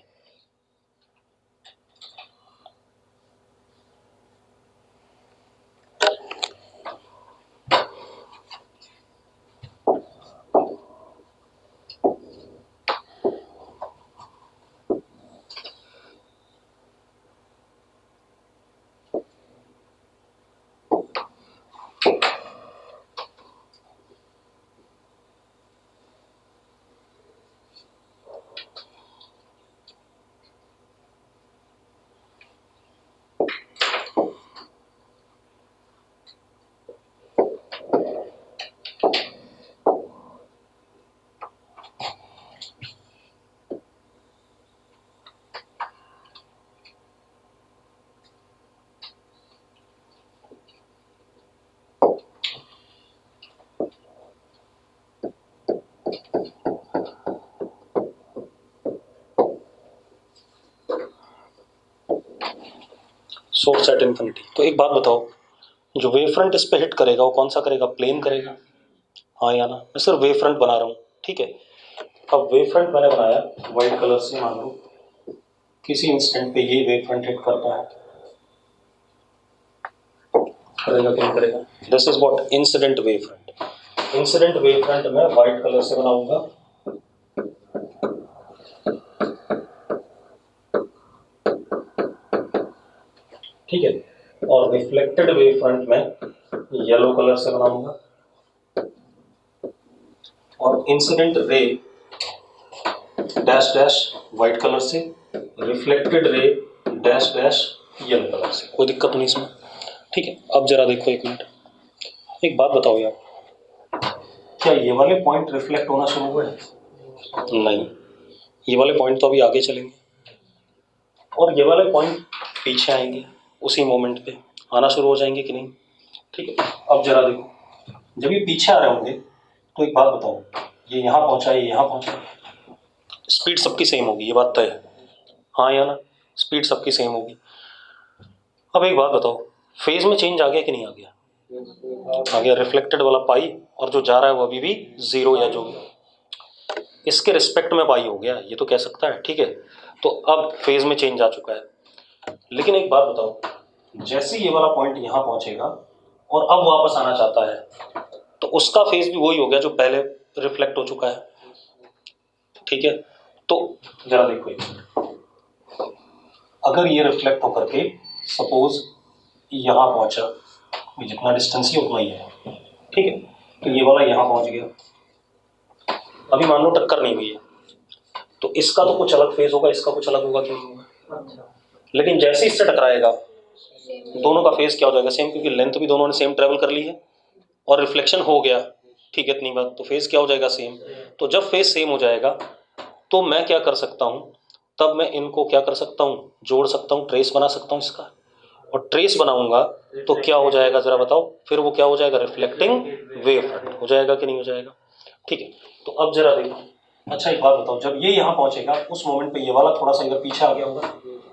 Speaker 1: Source at infinity. तो एक बात बताओ, जो वेव फ्रंट इस पे हिट करेगा वो कौन सा करेगा? प्लेन करेगा, हाँ या ना? मैं सिर्फ वेव फ्रंट बना रहा हूँ, ठीक है। अब वेव फ्रंट मैंने बनाया व्हाइट कलर से, मान लो किसी इंस्टेंट पे ये वेव फ्रंट हिट करता है, करेगा कि नहीं करेगा? This is what incident wave front. Incident wave front मैं व्हाइट कलर से बनाऊंगा, ठीक है, और रिफ्लेक्टेड वेव फ्रंट में येलो कलर से बनाऊंगा, और incident ray dash dash white colour से, reflected ray dash dash yellow colour से। कोई दिक्कत नहीं इसमें, ठीक है। अब जरा देखो एक मिनट, एक बात बताओ यार, क्या ये वाले पॉइंट रिफ्लेक्ट होना शुरू हुए? नहीं, ये वाले पॉइंट तो अभी आगे चलेंगे, और ये वाले पॉइंट पीछे आएंगे, उसी मोमेंट पे आना शुरू हो जाएंगे कि नहीं, ठीक है। अब जरा देखो, जब ये पीछे आ रहे होंगे तो एक बात बताओ, ये यहाँ पहुंचा, ये यहाँ पहुंचा, स्पीड सबकी सेम होगी, ये बात तय है, हाँ या ना? स्पीड सबकी सेम होगी। अब एक बात बताओ, फेज में चेंज आ गया कि नहीं आ गया? आ गया। रिफ्लेक्टेड वाला पाई, और जो जा रहा है वो अभी भी जीरो या जो इसके रिस्पेक्ट में पाई हो गया, ये तो कह सकता है, ठीक है। तो अब फेज में चेंज आ चुका है। लेकिन एक बात बताओ, जैसे ये वाला पॉइंट यहाँ पहुंचेगा और अब वापस आना चाहता है, तो उसका फेज भी वही हो गया जो पहले रिफ्लेक्ट हो चुका है, ठीक है। तो जरा देखो, अगर ये रिफ्लेक्ट होकर के सपोज यहाँ पहुंचा, जितना डिस्टेंस ही उतना ही है, ठीक है, तो ये वाला यहाँ पहुंच गया, अभी मान लो टक्कर नहीं हुई है, तो इसका तो कुछ अलग फेज होगा, इसका कुछ अलग होगा कि नहीं होगा? लेकिन जैसे इससे टकराएगा दोनों का फेज क्या हो जाएगा? सेम, क्योंकि लेंथ भी दोनों ने सेम ट्रेवल कर ली है और रिफ्लेक्शन हो गया, ठीक है, इतनी बात, तो फेज क्या हो जाएगा? सेम। तो जब फेज सेम हो जाएगा तो मैं क्या कर सकता हूं, तब मैं इनको क्या कर सकता हूं? जोड़ सकता हूं, ट्रेस बना सकता हूं इसका, और ट्रेस बनाऊंगा तो क्या हो जाएगा जरा बताओ? फिर वो क्या हो जाएगा? रिफ्लेक्टिंग वेव फ्रंट हो जाएगा कि नहीं हो जाएगा, ठीक है। तो अब जरा देखो, अच्छा एक बात बताओ, जब ये यहाँ पहुंचेगा उस मोमेंट पे ये वाला थोड़ा सा इधर पीछे आ गया होगा,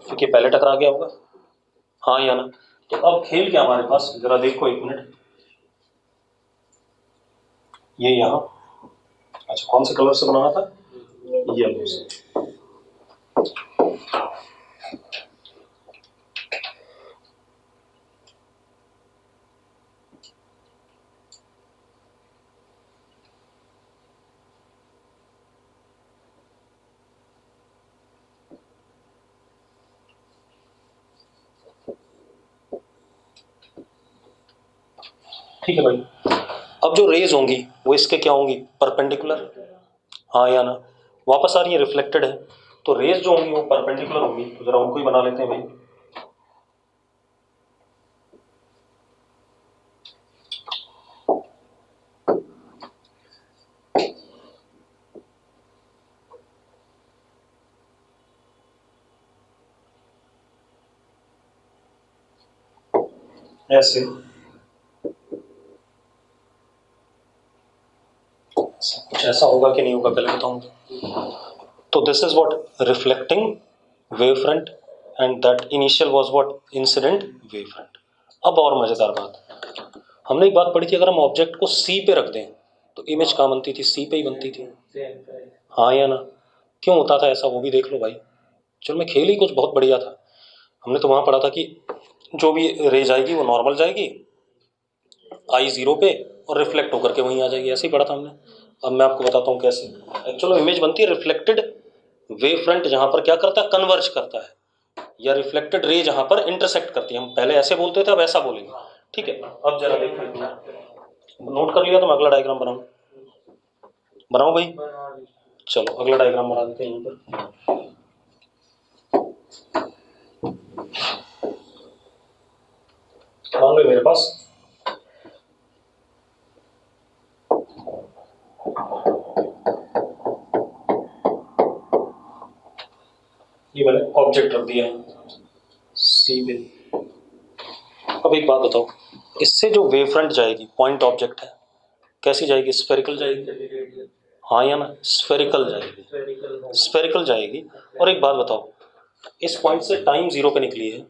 Speaker 1: क्योंकि पहले टकरा गया होगा, हाँ या ना? तो अब खेल क्या हमारे पास, जरा देखो एक मिनट, ये यहाँ, अच्छा कौन से कलर से बनाना था? येलो से। ठीक है भाई, अब जो रेज होंगी वो इसके क्या होंगी? परपेंडिकुलर, हाँ या ना? वापस आ रही है, रिफ्लेक्टेड है, तो रेज जो होंगी वो परपेंडिकुलर होंगी, तो जरा उनको ही बना लेते हैं भाई। ऐसे कुछ ऐसा होगा कि नहीं होगा पहले बताऊंगा। तो this is what reflecting wave front end that initial was what incident wave front. अब और मजेदार बात, हमने एक बात पढ़ी थी, अगर हम ऑब्जेक्ट को सी पे रख दें तो इमेज कहाँ बनती थी? सी पे ही बनती थी, हाँ या ना? क्यों होता था ऐसा वो भी देख लो भाई। चलो मैं खेल ही कुछ बहुत बढ़िया था। हमने तो वहां पढ़ा था कि जो भी रे जाएगी वो नॉर्मल जाएगी आई जीरो पे और रिफ्लेक्ट होकर के वहीं आ जाएगी, ऐसे ही पढ़ा था हमने। अब मैं आपको बताता हूँ कैसे। एक्चुअली इमेज बनती है रिफ्लेक्टेड वेव फ्रंट जहां पर क्या करता है, कन्वर्ज करता है, या रिफ्लेक्टेड रे जहां पर इंटरसेक्ट करती है। हम पहले ऐसे बोलते थे, अब ऐसा बोलेंगे, ठीक है? अब जरा देखिए, नोट कर लिया तो मैं अगला डायग्राम बनाऊं, बनाओ भाई। चलो अगला डायग्राम बना देते हैं यहीं पर। मान लो मेरे पास ये मैंने ऑब्जेक्ट रख दिया है सी पे। अब एक बात बताओ, इससे जो वेव फ्रंट जाएगी, पॉइंट ऑब्जेक्ट है, कैसी जाएगी? स्फेरिकल जाएगी, हाँ या ना? स्फेरिकल जाएगी, स्फेरिकल जाएगी। और एक बात बताओ, इस पॉइंट से टाइम जीरो पे निकली है,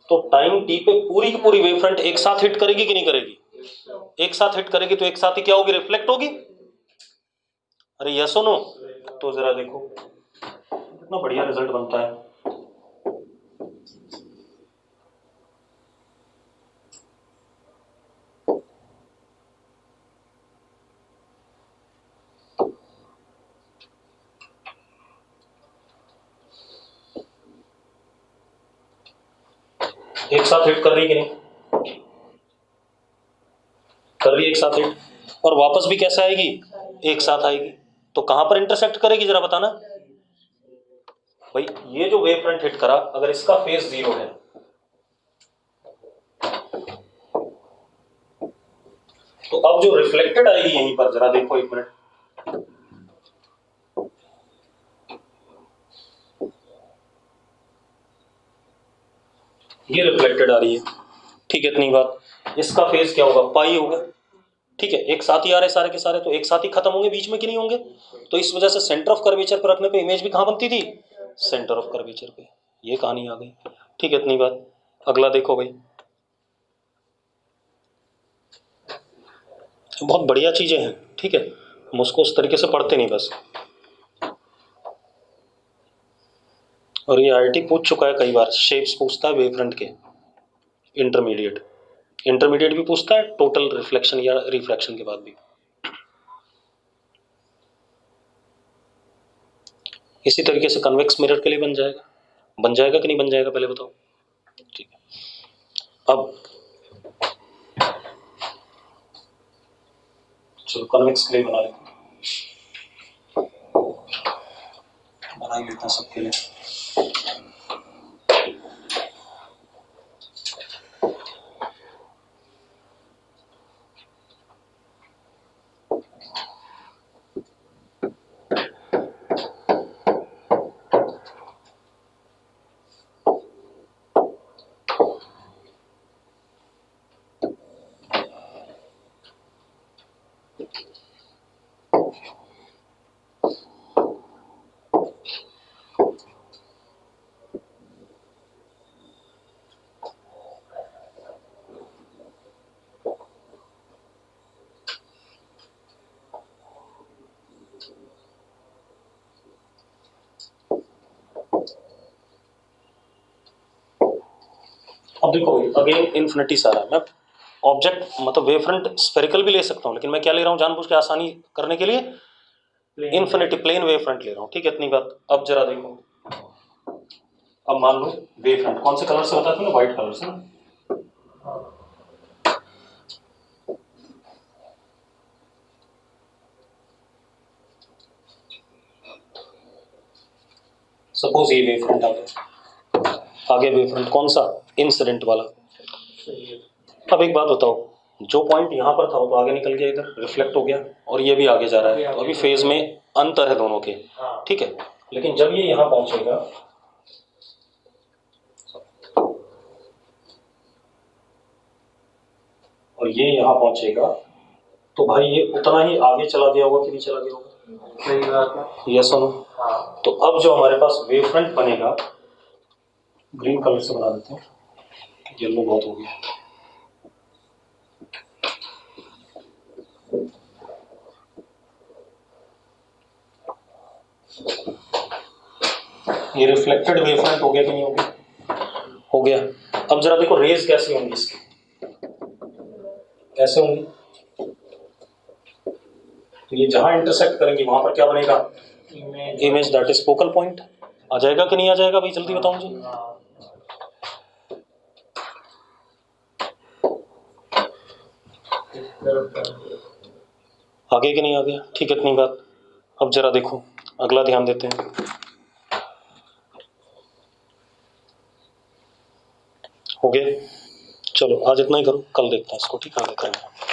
Speaker 1: तो टाइम टी पे पूरी की पूरी वेव फ्रंट एक साथ हिट करेगी कि नहीं करेगी? एक साथ हिट करेगी, तो एक साथ ही क्या होगी? रिफ्लेक्ट होगी। अरे यस और नो? तो जरा देखो कितना बढ़िया रिजल्ट बनता है। एक साथ हिट कर रही कि नहीं कर रही? एक साथ हिट, और वापस भी कैसा आएगी? एक साथ आएगी। तो कहां पर इंटरसेक्ट करेगी जरा बताना भाई। ये जो वेव फ्रंट हिट करा, अगर इसका फेज जीरो है तो अब जो रिफ्लेक्टेड आएगी यहीं पर, जरा देखो एक मिनट, ये रिफ्लेक्टेड आ रही है, ठीक है? इतनी बात, इसका फेज क्या होगा? पाई होगा, ठीक है? एक साथ ही आ रहे सारे के सारे, तो एक साथ ही खत्म होंगे, बीच में कि नहीं होंगे? तो इस वजह से सेंटर ऑफ कर्वेचर पर रखने पे इमेज भी कहां बनती थी? सेंटर ऑफ कर्वेचर पे। ये कहानी आ गई, ठीक है? इतनी बात। अगला देखो भाई, बहुत बढ़िया चीजें हैं, ठीक है? हम उसको उस तरीके से पढ़ते नहीं बस। और ये आईआईटी पूछ चुका है कई बार, शेप्स पूछता है वेव फ्रंट के, इंटरमीडिएट, इंटरमीडिएट भी पूछता है, टोटल रिफ्लेक्शन या रिफ्रैक्शन के बाद भी। इसी तरीके से कन्वेक्स मिरर के लिए बन जाएगा कि नहीं बन जाएगा पहले बताओ, ठीक है? अब चलो कन्वेक्स के लिए बना लेते हैं, बना ही लेते हैं सबके लिए। अब देखो अगेन इन्फिनिटी सारा, मैं ऑब्जेक्ट मतलब वेव फ्रंट स्फेरिकल भी ले सकता हूँ, लेकिन मैं क्या ले रहा हूँ जानबूझ के आसानी करने के लिए? इन्फिनिटी प्लेन वेव फ्रंट ले रहा हूँ, ठीक है? इतनी बात। अब जरा देखो, अब मान लो वेव फ्रंट कौन से कलर से बताते हैं? व्हाइट कलर से ना। सपोज ये वेव फ्रंट आ गया, आगे वेव फ्रंट कौन सा? इंसिडेंट वाला। अब एक बात बताओ, जो पॉइंट यहाँ पर था वो तो आगे निकल गया, इधर रिफ्लेक्ट हो गया, और ये भी आगे जा रहा है, तो अभी फेज में अंतर है दोनों के, ठीक है? लेकिन जब ये यहाँ पहुंचेगा, और ये यहाँ पहुंचेगा, तो भाई ये उतना ही आगे चला गया होगा कि नहीं चला गया होगा?
Speaker 2: सही बात है।
Speaker 1: यस और नो?
Speaker 2: हाँ।
Speaker 1: तो अब जो हमारे पास वेव फ्रंट बनेगा, ग्रीन कलर से बना देते हैं, येलो बहुत हो गया। ये रिफ्लेक्टेड वेव फ्रंट हो गया कि नहीं हो गया? हो गया। अब जरा देखो रेज कैसी होंगी इसकी, कैसे होंगी? तो ये जहां इंटरसेक्ट करेंगे वहां पर क्या बनेगा? Image, that is focal point. आ जाएगा कि नहीं आ जाएगा भाई, जल्दी बताओ मुझे। आगे कि नहीं आ गया? ठीक है, इतनी बात। अब जरा देखो अगला, ध्यान देते हैं। हो गया, चलो आज इतना ही करो, कल देखते हैं इसको, ठीक है? आगे करेंगे।